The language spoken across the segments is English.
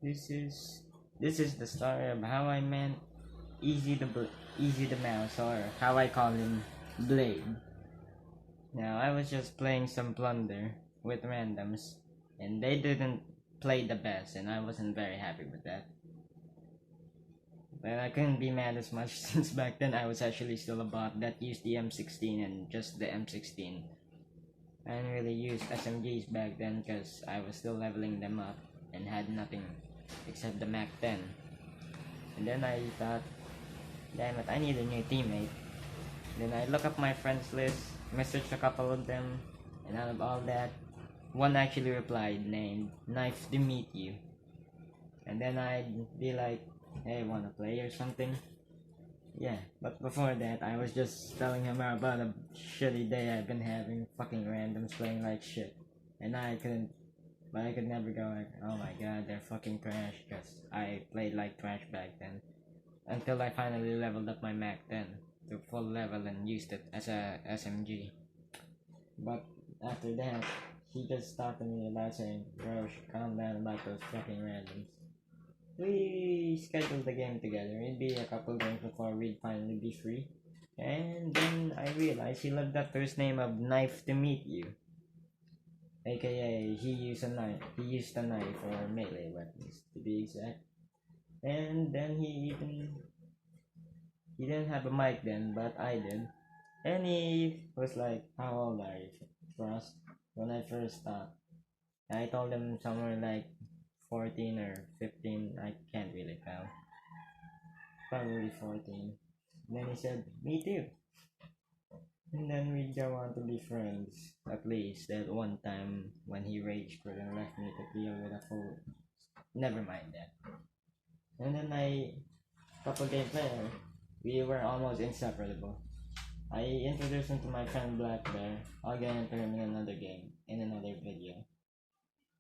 This is the story of how I met Easy the Mouse, or how I call him, Blade. Now I was just playing some plunder with randoms, and they didn't play the best, and I wasn't very happy with that. But I couldn't be mad as much since back then I was actually still a bot that used the M16 and just the M16. I didn't really use SMGs back then because I was still leveling them up and had nothing except the Mac 10. And then I thought, damn it, I need a new teammate. Then I look up my friends list, message a couple of them, and out of all that, one actually replied named Nice to Meet You. And then I'd be like, hey, wanna play or something? Yeah, but before that, I was just telling him about a shitty day I've been having, fucking randoms playing like shit. And I could never go like, oh my god, they're fucking trash, cause I played like trash back then. Until I finally leveled up my Mac 10 to full level and used it as a SMG. But after that, he just talked to me about saying, bro, calm down about those fucking randoms. We scheduled the game together. It'd be a couple games before we'd finally be free. And then I realized he looked up his name of Knife to Meet You. AKA, he used a knife or melee weapons to be exact. And then he didn't have a mic then, but I did. And he was like, how old are you, Frost? When I first started. I told him somewhere like 14 or 15, I can't really tell. Probably 14. And then he said, me too. And then we go on to be friends. At least that one time when he rage quit and left me to deal with a full... Never mind that. And then couple games later, we were almost inseparable. I introduced him to my friend Black Bear. I'll get into him in another game, in another video.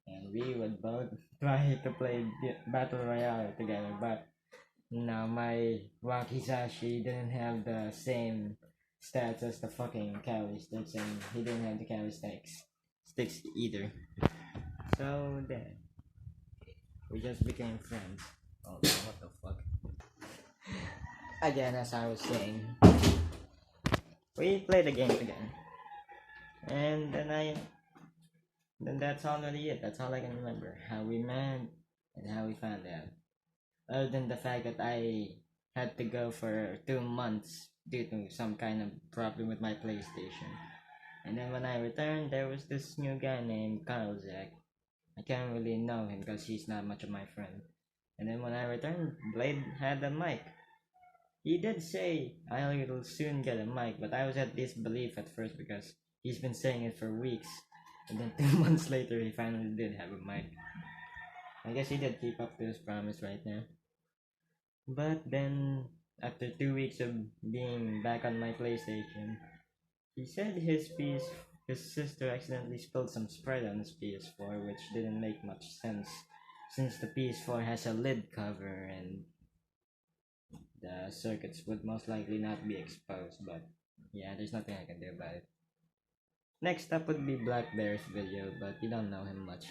And we would both try to play Battle Royale together, but no, my Wakizashi didn't have the same stats as the fucking carry sticks, and he didn't have the carry sticks either. So then, we just became friends. Oh no, what the fuck? Again, as I was saying, we played the game again. And then that's already it. That's all I can remember. How we met and how we found out. Other than the fact that I had to go for 2 months due to some kind of problem with my PlayStation. And then when I returned, there was this new guy named Carl Zach. I can't really know him because he's not much of my friend. And then when I returned, Blade had a mic. He did say I will soon get a mic, but I was at disbelief at first because he's been saying it for weeks. And then 2 months later, he finally did have a mic. I guess he did keep up to his promise right now. But then, after 2 weeks of being back on my PlayStation, he said his sister accidentally spilled some Sprite on his PS4, which didn't make much sense, since the PS4 has a lid cover and the circuits would most likely not be exposed, but yeah, there's nothing I can do about it. Next up would be Black Bear's video, but you don't know him much.